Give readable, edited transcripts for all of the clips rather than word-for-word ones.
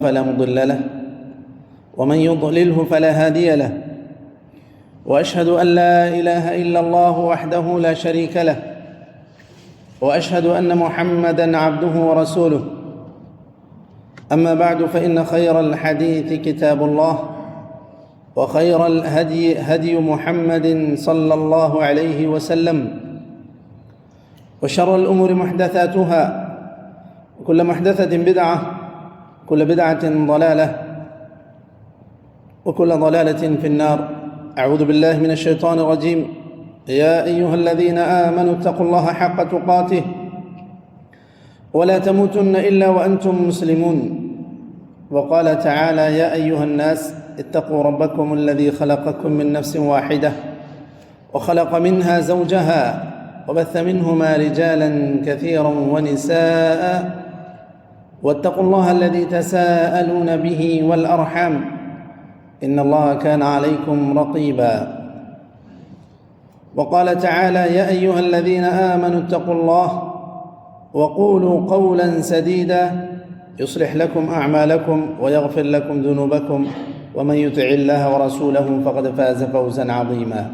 فلا مضل له ومن يضلله فلا هادي له، وأشهد أن لا إله إلا الله وحده لا شريك له، وأشهد أن محمدًا عبده ورسوله. أما بعد، فإن خير الحديث كتاب الله، وخير الهدي هدي محمد صلى الله عليه وسلم، وشر الأمور محدثاتها، وكل محدثة بدعة، كل بدعة ضلالة، وكل ضلالة في النار. أعوذ بالله من الشيطان الرجيم. يا أيها الذين آمنوا اتقوا الله حق تقاته ولا تموتن إلا وأنتم مسلمون. وقال تعالى: يا أيها الناس اتقوا ربكم الذي خلقكم من نفس واحدة وخلق منها زوجها وبث منهما رجالا كثيرا ونساء، واتقوا الله الذي تساءلون به والأرحام، إن الله كان عليكم رقيبا. وقال تعالى: يا أيها الذين آمنوا اتقوا الله وقولوا قولا سديدا يصلح لكم أعمالكم ويغفر لكم ذنوبكم، ومن يطع الله ورسوله فقد فاز فوزا عظيما.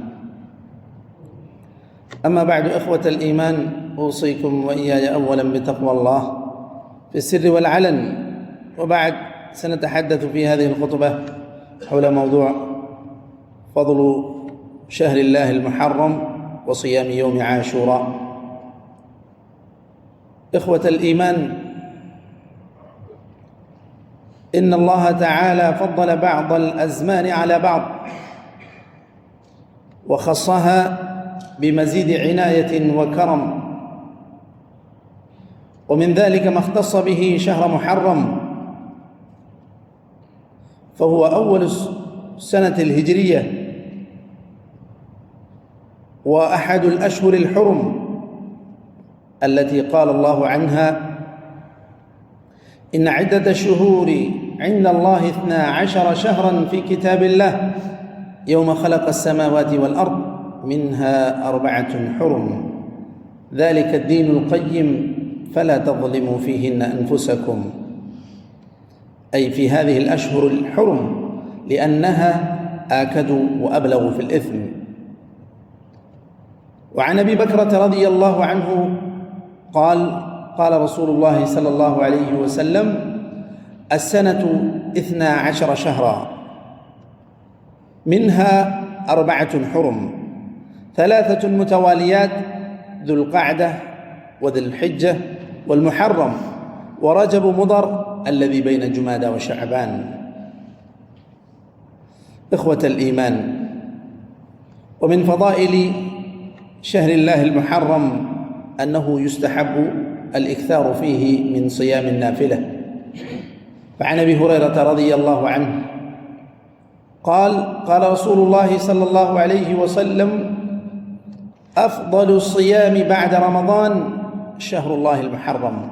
أما بعد، إخوة الإيمان، أوصيكم وإياي أولا بتقوى الله في السر والعلن. وبعد، سنتحدث في هذه الخطبة حول موضوع فضل شهر الله المحرم وصيام يوم عاشوراء. إخوة الإيمان، إن الله تعالى فضل بعض الأزمان على بعض، وخصها بمزيد عناية وكرم، ومن ذلك ما اختص به شهر محرم، فهو أول السنة الهجرية وأحد الأشهر الحرم التي قال الله عنها: إن عدة الشهور عند الله 12 شهرا في كتاب الله يوم خلق السماوات والأرض منها 4 حرم، ذلك الدين القيم فلا تظلموا فيهن أنفسكم، أي في هذه الأشهر الحرم، لأنها آكد وأبلغ في الإثم. وعن أبي بكرة رضي الله عنه قال رسول الله صلى الله عليه وسلم: السنة 12 شهرا، منها 4 حرم، 3 متواليات، ذو القعدة وذي الحجة والمحرم ورجب مضر الذي بين جمادى وشعبان. إخوة الإيمان، ومن فضائل شهر الله المحرم أنه يستحب الإكثار فيه من صيام النافلة. فعن أبي هريرة رضي الله عنه قال رسول الله صلى الله عليه وسلم: أفضل الصيام بعد رمضان شهر الله المحرم،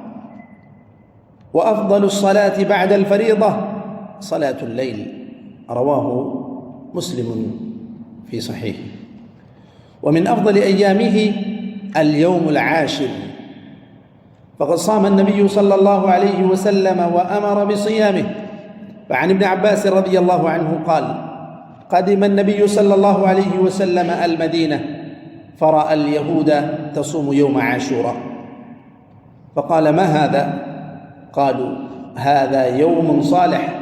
وأفضل الصلاة بعد الفريضة صلاة الليل. رواه مسلم في صحيحه. ومن أفضل أيامه اليوم العاشر، فقد صام النبي صلى الله عليه وسلم وأمر بصيامه. فعن ابن عباس رضي الله عنه قال: قدم النبي صلى الله عليه وسلم المدينة فرأى اليهود تصوم يوم عاشوراء، فقال: ما هذا؟ قالوا: هذا يوم صالح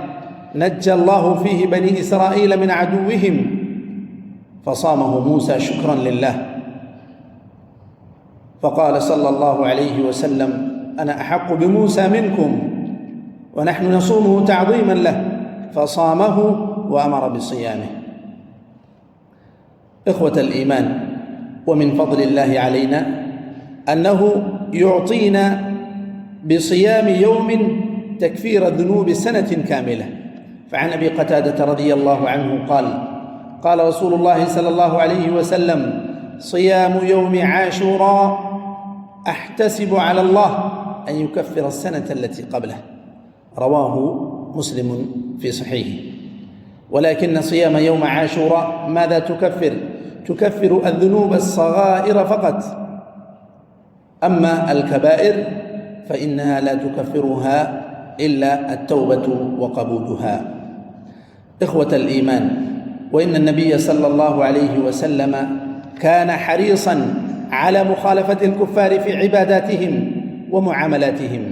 نجى الله فيه بني إسرائيل من عدوهم، فصامه موسى شكرا لله. فقال صلى الله عليه وسلم: أنا أحق بموسى منكم، ونحن نصومه تعظيما له، فصامه وأمر بصيامه. إخوة الإيمان، ومن فضل الله علينا أنه يعطينا بصيام يوم تكفير ذنوب سنة كاملة. فعن أبي قتادة رضي الله عنه قال رسول الله صلى الله عليه وسلم: صيام يوم عاشوراء أحتسب على الله أن يكفر السنة التي قبله. رواه مسلم في صحيحه. ولكن صيام يوم عاشوراء ماذا تكفر؟ تكفر الذنوب الصغائر فقط، أما الكبائر فإنها لا تكفرها إلا التوبة وقبولها. إخوة الإيمان، وإن النبي صلى الله عليه وسلم كان حريصا على مخالفة الكفار في عباداتهم ومعاملاتهم،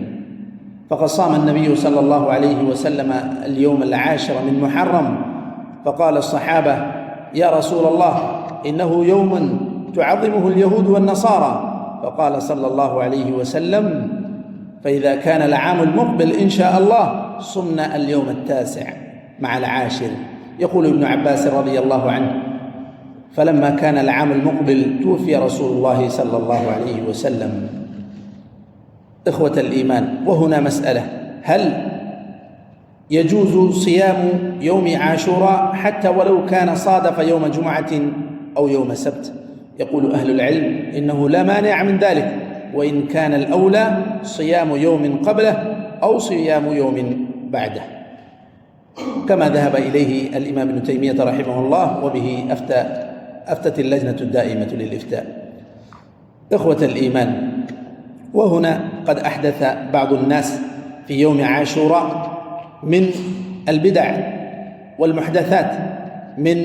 فقد صام النبي صلى الله عليه وسلم اليوم 10 من محرم، فقال الصحابة: يا رسول الله، إنه يوم تعظمه اليهود والنصارى. فقال صلى الله عليه وسلم: فإذا كان العام المقبل إن شاء الله صمنا اليوم 9 مع 10. يقول ابن عباس رضي الله عنه: فلما كان العام المقبل توفي رسول الله صلى الله عليه وسلم. إخوة الإيمان، وهنا مسألة: هل يجوز صيام يوم عاشوراء حتى ولو كان صادف يوم جمعة أو يوم سبت؟ يقول أهل العلم إنه لا مانع من ذلك، وإن كان الأولى صيام يوم قبله أو صيام يوم بعده، كما ذهب إليه الإمام ابن تيمية رحمه الله، وبه أفتت اللجنة الدائمة للإفتاء. إخوة الإيمان، وهنا قد أحدث بعض الناس في يوم عاشوراء من البدع والمحدثات من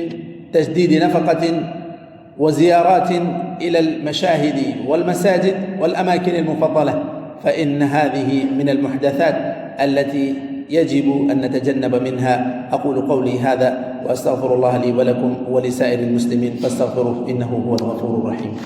تجديد نفقة وزيارات إلى المشاهد والمساجد والأماكن المفضلة، فإن هذه من المحدثات التي يجب أن نتجنب منها. أقول قولي هذا وأستغفر الله لي ولكم ولسائر المسلمين فاستغفروه إنه هو الغفور الرحيم.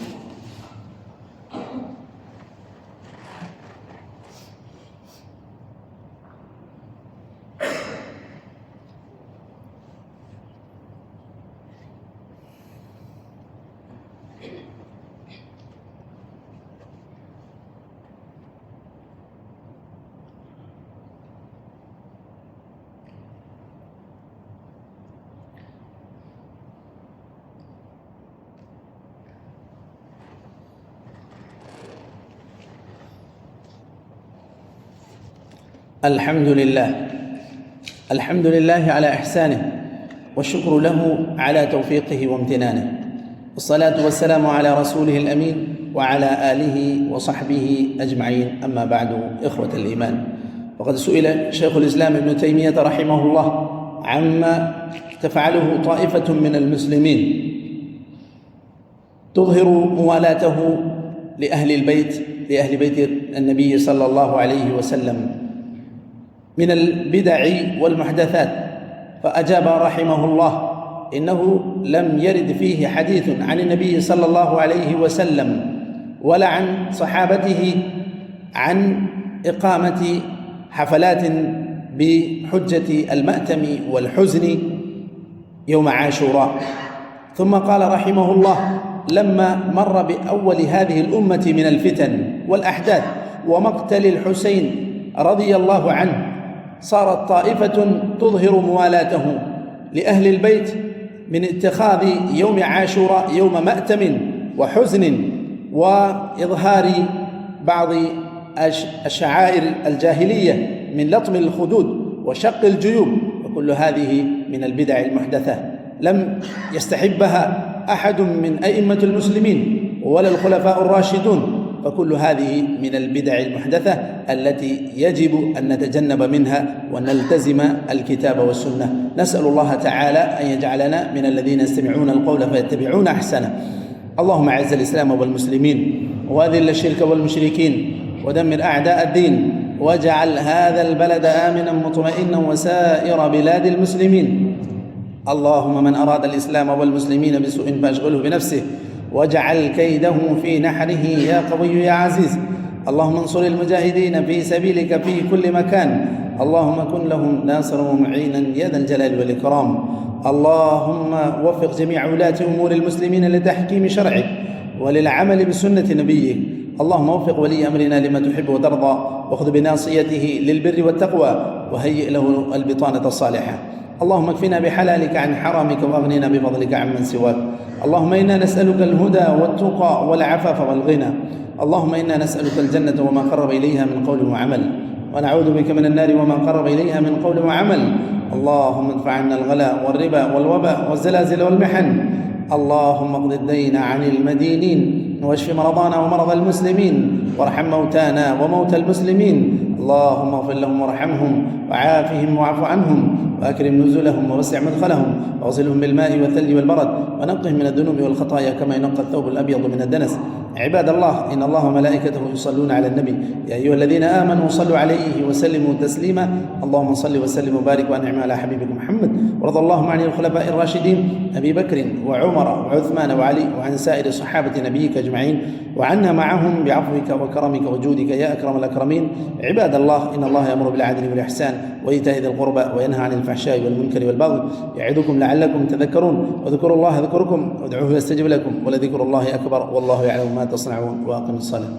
الحمد لله على إحسانه، والشكر له على توفيقه وامتنانه، والصلاة والسلام على رسوله الأمين وعلى آله وصحبه أجمعين. أما بعد، إخوة الإيمان، وقد سئل شيخ الإسلام ابن تيمية رحمه الله عما تفعله طائفة من المسلمين تظهر موالاته لأهل بيت النبي صلى الله عليه وسلم من البدع والمحدثات، فأجاب رحمه الله: إنه لم يرد فيه حديث عن النبي صلى الله عليه وسلم ولا عن صحابته عن إقامة حفلات بحجة المأتم والحزن يوم عاشوراء. ثم قال رحمه الله: لما مر بأول هذه الأمة من الفتن والأحداث ومقتل الحسين رضي الله عنه، صارت طائفة تظهر موالاته لأهل البيت من اتخاذ يوم عاشوراء يوم مأتم وحزن وإظهار بعض الشعائر الجاهلية من لطم الخدود وشق الجيوب، وكل هذه من البدع المحدثة لم يستحبها أحد من أئمة المسلمين ولا الخلفاء الراشدون، فكل هذه من البدع المحدثة التي يجب أن نتجنب منها ونلتزم الكتاب والسنة. نسأل الله تعالى أن يجعلنا من الذين يستمعون القول فيتبعون أحسنه. اللهم أعز الإسلام والمسلمين، وأذل الشرك والمشركين، ودمر أعداء الدين، واجعل هذا البلد آمنا مطمئنا وسائر بلاد المسلمين. اللهم من أراد الإسلام والمسلمين بسوء فاشغله بنفسه، واجعل كيده في نحره يا قوي يا عزيز. اللهم انصر المجاهدين في سبيلك في كل مكان، اللهم كن لهم ناصرا ومعينا يا ذا الجلال والإكرام. اللهم وفق جميع ولاة أمور المسلمين لتحكيم شرعك وللعمل بسنة نبيك. اللهم وفق ولي أمرنا لما تحب وترضى، وخذ بناصيته للبر والتقوى، وهيئ له البطانة الصالحة. اللهم اكفنا بحلالك عن حرامك، واغننا بفضلك عمن سواك. اللهم إنا نسألك الهدى والتقى والعفاف والغنى. اللهم إنا نسألك الجنة وما قرب إليها من قول وعمل، ونعوذ بك من النار وما قرب إليها من قول وعمل. اللهم ادفع عنا الغلا والربا والوباء والزلازل والمحن. اللهم اقض الدين عن المدينين واشف مرضانا ومرضى المسلمين وارحم موتانا وموتى المسلمين. اللهم اغفر لهم وارحمهم وعافهم واعف عنهم وأكرم نزلهم ووسع مدخلهم واغسلهم بالماء والثلج والبرد ونقهم من الذنوب والخطايا كما ينقى الثوب الأبيض من الدنس. عباد الله، إن الله وملائكته يصلون على النبي يا أيها الذين آمنوا صلوا عليه وسلموا تسليما. اللهم صل وسلم وبارك وأنعم على حبيبك محمد. ورضى اللهم عن الخلفاء الراشدين أبي بكر وعمر وعثمان وعلي وعن سائر صحابة نبيك أجمعين وعنا معهم بعفوك وكرمك وجودك يا أكرم الأكرمين. عباد الله، إن الله يأمر بالعدل والإحسان وإيتاء ذي القربى وينهى عن الفحشاء والمنكر والبغي يعظكم لعلكم تذكرون. واذكروا الله يذكركم وادعوه يستجب لكم ولذكر الله أكبر والله يعلم ما تصنعون. وأقم الصلاة.